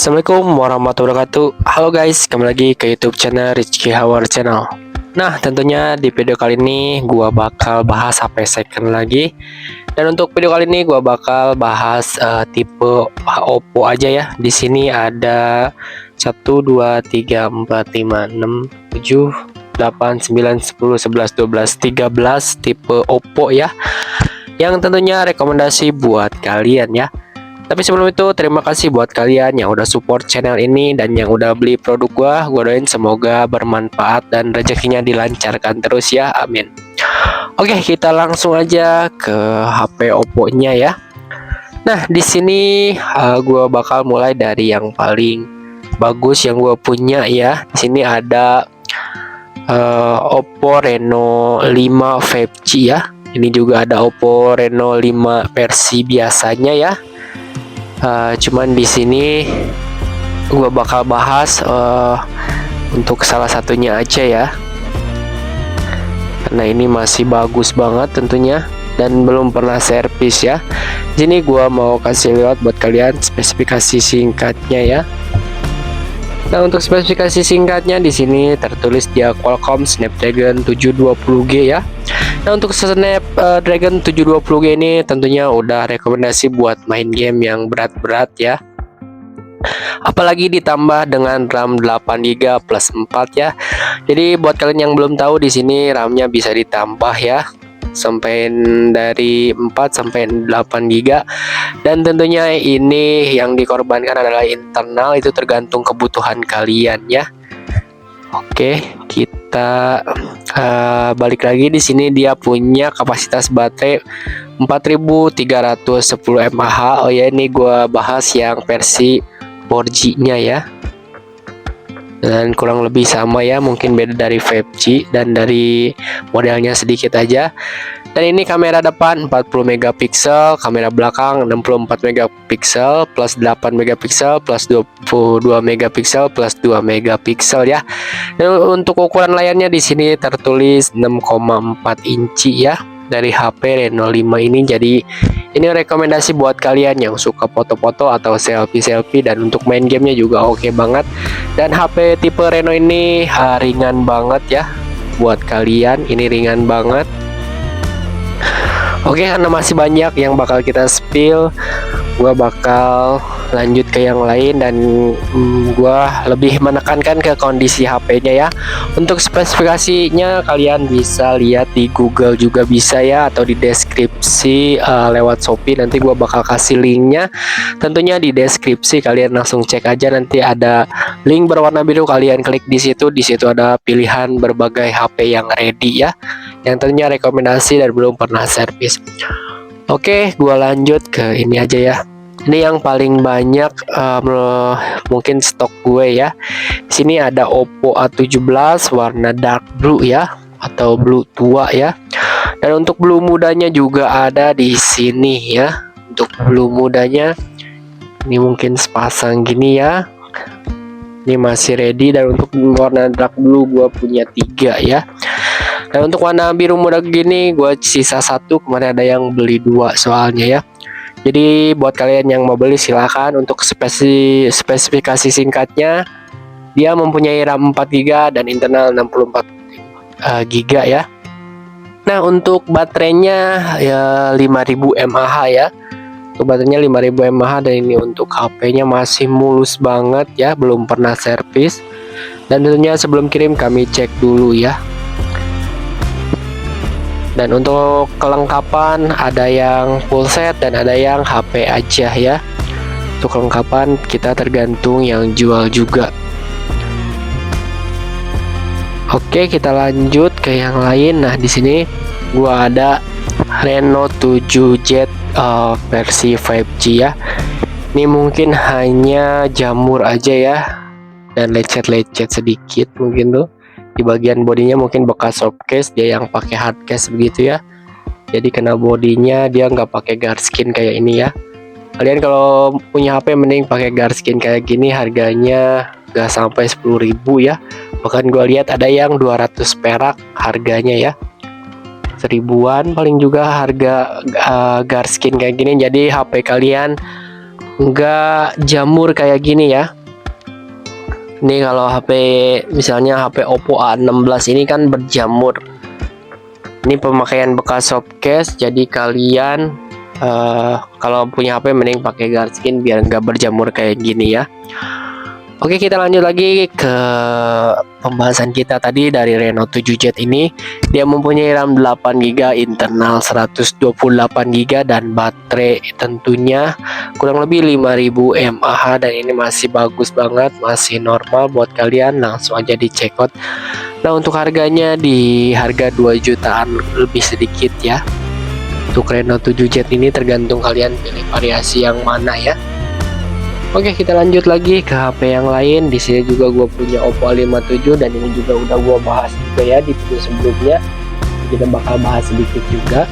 Assalamualaikum warahmatullahi wabarakatuh. Halo guys, kembali lagi ke YouTube channel Rizky Hawar Channel. Nah, tentunya di video kali ini gua bakal bahas HP second lagi. Dan untuk video kali ini gua bakal bahas tipe Oppo aja ya. Di sini ada 1 2 3 4 5 6 7 8 9 10 11 12 13 tipe Oppo ya. Yang tentunya rekomendasi buat kalian ya. Tapi sebelum itu terima kasih buat kalian yang udah support channel ini dan yang udah beli produk gua doain semoga bermanfaat dan rezekinya dilancarkan terus ya, amin. Oke, kita langsung aja ke HP Oppo-nya ya. Nah, di sini gua bakal mulai dari yang paling bagus yang gua punya ya. Di sini ada Oppo Reno 5 5G ya. Ini juga ada Oppo Reno 5 versi biasanya ya. Cuman di sini gue bakal bahas untuk salah satunya aja ya, karena ini masih bagus banget tentunya dan belum pernah servis ya. Di sini gue mau kasih lihat buat kalian spesifikasi singkatnya ya. Nah, untuk spesifikasi singkatnya di sini tertulis dia Qualcomm Snapdragon 720G ya. Nah, untuk Snapdragon 720G ini tentunya udah rekomendasi buat main game yang berat-berat ya. Apalagi ditambah dengan RAM 8GB plus 4 ya. Jadi buat kalian yang belum tahu, di sini RAM-nya bisa ditambah ya, sampai dari 4 sampai 8GB. Dan tentunya ini yang dikorbankan adalah internal, itu tergantung kebutuhan kalian ya. Oke, kita balik lagi. Di sini dia punya kapasitas baterai 4310 mAh. Oh ya, ini gua bahas yang versi 4G-nya ya. Dan kurang lebih sama ya, mungkin beda dari 5G dan dari modelnya sedikit aja. Dan ini kamera depan 40 megapiksel, kamera belakang 64 megapiksel plus 8 megapiksel plus 22 megapiksel plus 2 megapiksel ya. Dan untuk ukuran layarnya di sini tertulis 6,4 inci ya dari HP Reno 5 ini. Jadi ini rekomendasi buat kalian yang suka foto-foto atau selfie-selfie, dan untuk main gamenya juga oke banget. Dan HP tipe Reno ini ringan banget ya buat kalian, ini ringan banget. Oke, karena masih banyak yang bakal kita spill, gua bakal lanjut ke yang lain dan gua lebih menekankan ke kondisi HP-nya ya. Untuk spesifikasinya kalian bisa lihat di Google juga bisa ya, atau di deskripsi lewat Shopee. Nanti gua bakal kasih linknya. Tentunya di deskripsi, kalian langsung cek aja, nanti ada link berwarna biru, kalian klik di situ. Di situ ada pilihan berbagai HP yang ready ya, yang tentunya rekomendasi dan belum pernah servis. Oke, gua lanjut ke ini aja ya. Ini yang paling banyak mungkin stok gue ya. Di sini ada Oppo A17 warna dark blue ya, atau blue tua ya. Dan untuk blue mudanya juga ada di sini ya. Untuk blue mudanya ini mungkin sepasang gini ya. Ini masih ready. Dan untuk warna dark blue gue punya 3 ya. Dan untuk warna biru muda gini gue sisa 1, kemarin ada yang beli 2 soalnya ya. Jadi buat kalian yang mau beli silahkan. Untuk spesifikasi singkatnya, dia mempunyai RAM 4GB dan internal 64GB ya. Nah, untuk baterainya ya 5000 mAh ya. Untuk baterainya 5000 mAh, dan ini untuk HP-nya masih mulus banget ya, belum pernah servis. Dan tentunya sebelum kirim kami cek dulu ya. Dan untuk kelengkapan ada yang full set dan ada yang HP aja ya. Untuk kelengkapan kita tergantung yang jual juga. Oke, kita lanjut ke yang lain. Nah, di sini gua ada Reno 7Z versi 5G ya. Ini mungkin hanya jamur aja ya, dan lecet-lecet sedikit mungkin tuh. Di bagian bodinya mungkin bekas soft case, dia yang pakai hard case begitu ya. Jadi kena bodinya, dia nggak pakai guard skin kayak ini ya. Kalian kalau punya HP mending pakai guard skin kayak gini, harganya nggak sampai 10.000 ya. Bahkan gue lihat ada yang 200 perak harganya ya. 1000-an paling juga harga guard skin kayak gini. Jadi HP kalian nggak jamur kayak gini ya. Ini kalau HP misalnya HP Oppo A16 ini kan berjamur. Ini pemakaian bekas softcase, jadi kalian kalau punya HP mending pakai Garskin biar nggak berjamur kayak gini ya. Oke, kita lanjut lagi ke pembahasan kita tadi dari Reno 7Z ini. Dia mempunyai RAM 8GB, internal 128GB, dan baterai tentunya kurang lebih 5000 mAh, dan ini masih bagus banget, masih normal buat kalian. Langsung aja dicek out. Nah, untuk harganya di harga 2 jutaan lebih sedikit ya. Untuk Reno 7Z ini tergantung kalian pilih variasi yang mana ya. Oke, kita lanjut lagi ke HP yang lain. Di sini juga gue punya Oppo A57, dan ini juga udah gue bahas juga ya di video sebelumnya. Kita bakal bahas sedikit juga.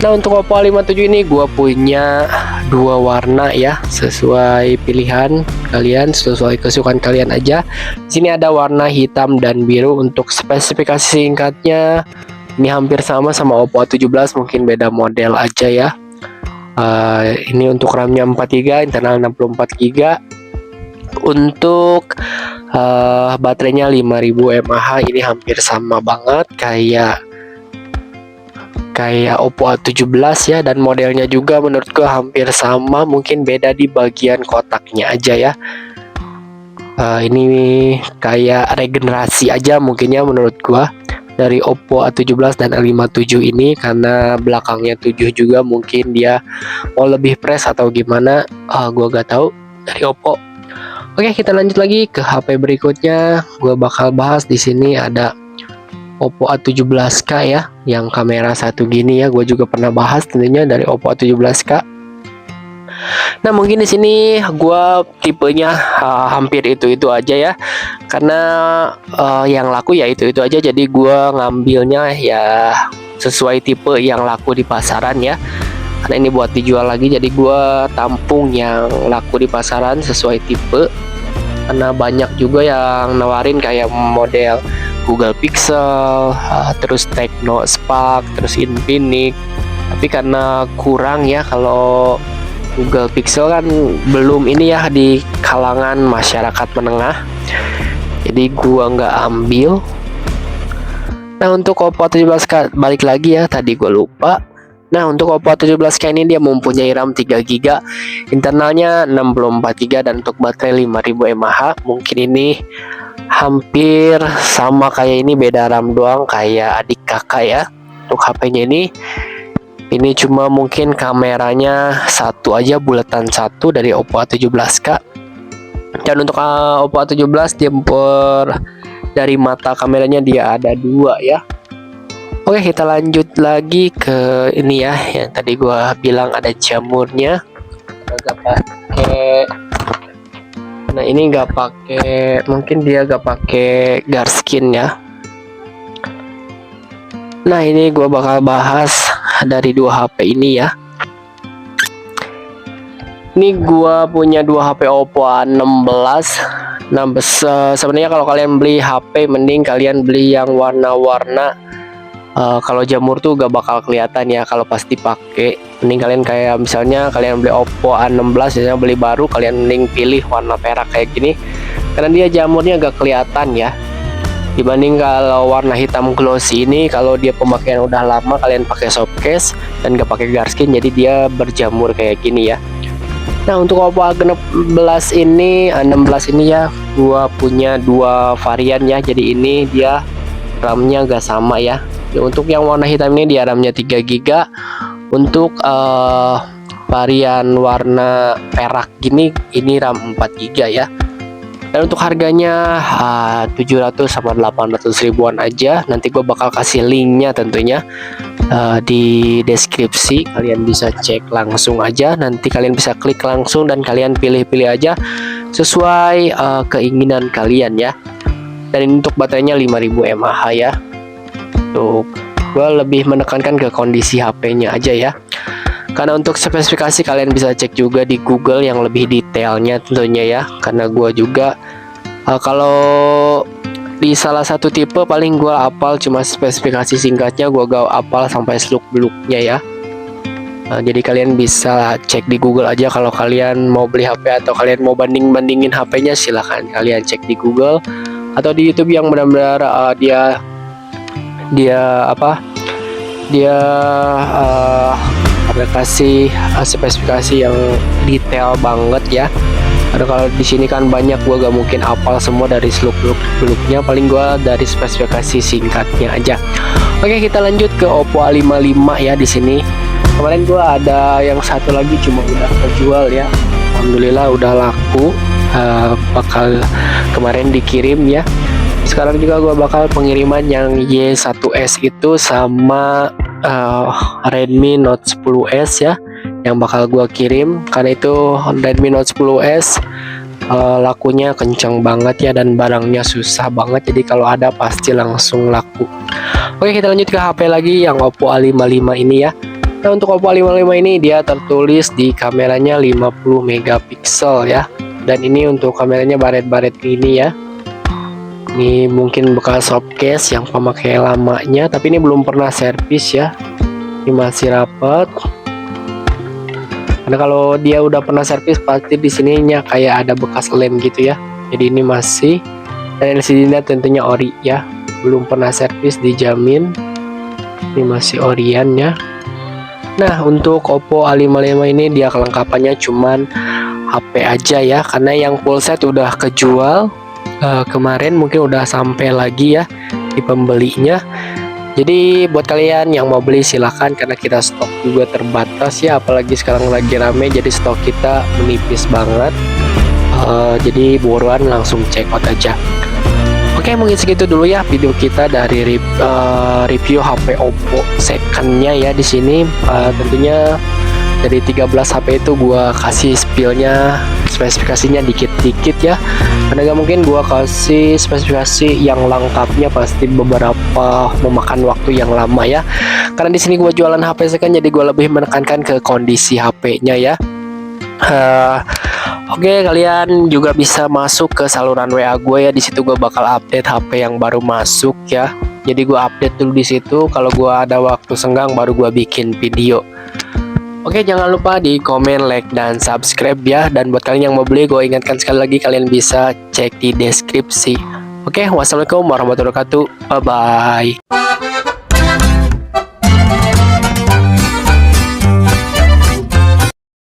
Nah, untuk Oppo A57 ini gue punya dua warna ya, sesuai pilihan kalian, sesuai kesukaan kalian aja. Di sini ada warna hitam dan biru. Untuk spesifikasi singkatnya, ini hampir sama Oppo A17, mungkin beda model aja ya. Ini untuk RAM-nya 4GB, internal 64GB. Untuk baterainya 5000 mAh, ini hampir sama banget kayak Oppo A17 ya, dan modelnya juga menurut gua hampir sama, mungkin beda di bagian kotaknya aja ya. Ini kayak regenerasi aja mungkin ya menurut gua dari Oppo A17 dan A57 ini, karena belakangnya 7 juga, mungkin dia mau lebih fresh atau gimana, gua gak tahu dari Oppo. Oke, kita lanjut lagi ke HP berikutnya. Gua bakal bahas di sini ada Oppo A17K ya, yang kamera satu gini ya. Gue juga pernah bahas tentunya dari Oppo A17K. Nah, mungkin di sini gue tipenya hampir itu aja ya, karena yang laku ya itu aja. Jadi gue ngambilnya ya sesuai tipe yang laku di pasaran ya, karena ini buat dijual lagi. Jadi gue tampung yang laku di pasaran sesuai tipe, karena banyak juga yang nawarin kayak model Google Pixel, terus Tecno Spark, terus Infinix. Tapi karena kurang ya, kalau Google Pixel kan belum ini ya di kalangan masyarakat menengah, jadi gua nggak ambil. Nah, untuk Oppo A17K balik lagi ya, tadi gua lupa. Nah, untuk Oppo A17K ini dia mempunyai RAM 3GB, internalnya 64GB, dan untuk baterai 5000 mAh. Mungkin ini hampir sama kayak ini, beda RAM doang kayak adik kakak ya. Untuk HP-nya ini cuma mungkin kameranya satu aja, bulatan satu dari Oppo A17K. Dan untuk Oppo A17 dia dari mata kameranya dia ada dua ya. Oke, kita lanjut lagi ke ini ya, yang tadi gua bilang ada jamurnya. Agak pakai, nah ini nggak pakai, mungkin dia nggak pakai Garskin ya. Nah, ini gua bakal bahas dari dua HP ini ya. Ini gua punya dua HP Oppo A16. Nah, sebenarnya kalau kalian beli HP mending kalian beli yang warna-warna. Kalau jamur tuh gak bakal kelihatan ya kalau pasti pakai. Mending kalian kayak misalnya kalian beli Oppo A16, misalnya beli baru, kalian mending pilih warna perak kayak gini, karena dia jamurnya gak kelihatan ya. Dibanding kalau warna hitam glossy ini, kalau dia pemakaian udah lama kalian pakai softcase dan gak pakai Garskin, jadi dia berjamur kayak gini ya. Nah, untuk Oppo A16 ini ya, gua punya dua varian ya. Jadi ini dia RAM-nya gak sama ya. Untuk yang warna hitam ini dia RAM-nya 3GB. Untuk varian warna perak gini, ini RAM 4GB ya. Dan untuk harganya 700 sama 800 ribuan aja. Nanti gue bakal kasih linknya tentunya di deskripsi. Kalian bisa cek langsung aja. Nanti kalian bisa klik langsung dan kalian pilih-pilih aja sesuai keinginan kalian ya. Dan untuk baterainya 5000 mAh ya. Untuk gue lebih menekankan ke kondisi HP-nya aja ya, karena untuk spesifikasi kalian bisa cek juga di Google yang lebih detailnya tentunya ya. Karena gue juga kalau di salah satu tipe paling gue apal cuma spesifikasi singkatnya, gue gak apal sampai seluk beluknya ya. Jadi kalian bisa cek di Google aja kalau kalian mau beli HP atau kalian mau bandingin HP-nya, silahkan kalian cek di Google atau di YouTube yang benar-benar dia apa dia ada kasih spesifikasi yang detail banget ya. Karena kalau di sini kan banyak, gua gak mungkin hafal semua dari seluk-beluknya, paling gua dari spesifikasi singkatnya aja. Oke, kita lanjut ke Oppo A55 ya. Di sini kemarin gua ada yang satu lagi cuma udah terjual ya. Alhamdulillah udah laku. Bakal kemarin dikirim ya. Sekarang juga gua bakal pengiriman yang Y1S itu sama Redmi Note 10s ya, yang bakal gua kirim. Karena itu Redmi Note 10s lakunya kenceng banget ya, dan barangnya susah banget, jadi kalau ada pasti langsung laku. Oke, kita lanjut ke HP lagi yang Oppo A55 ini ya. Nah, untuk Oppo A55 ini dia tertulis di kameranya 50 megapiksel ya, dan ini untuk kameranya baret-baret ini ya. Ini mungkin bekas softcase yang pemakai lamanya, tapi ini belum pernah servis ya. Ini masih rapat. Karena kalau dia udah pernah servis pasti di sininya kayak ada bekas lem gitu ya. Jadi ini masih, dan LCD-nya tentunya ori ya. Belum pernah servis, dijamin. Ini masih orian ya. Nah, untuk Oppo A55 ini dia kelengkapannya cuman HP aja ya, karena yang full set udah kejual. Kemarin mungkin udah sampai lagi ya di pembelinya. Jadi buat kalian yang mau beli silahkan, karena kita stok juga terbatas ya, apalagi sekarang lagi rame, jadi stok kita menipis banget. Jadi buruan langsung check out aja. Oke, mungkin segitu dulu ya video kita dari review HP Oppo secondnya ya. Di sini tentunya dari 13 HP itu gua kasih spillnya, spesifikasinya dikit-dikit ya, karena gak mungkin gua kasih spesifikasi yang lengkapnya, pasti beberapa memakan waktu yang lama ya. Karena di sini gua jualan HP second, jadi gua lebih menekankan ke kondisi HP-nya ya. Oke, kalian juga bisa masuk ke saluran WA gue ya. Di situ gue bakal update HP yang baru masuk ya. Jadi gue update dulu di situ. Kalau gue ada waktu senggang baru gue bikin video. Oke, jangan lupa di komen, like, dan subscribe ya. Dan buat kalian yang mau beli, gue ingatkan sekali lagi, kalian bisa cek di deskripsi. Oke, wassalamualaikum warahmatullahi wabarakatuh. Bye-bye.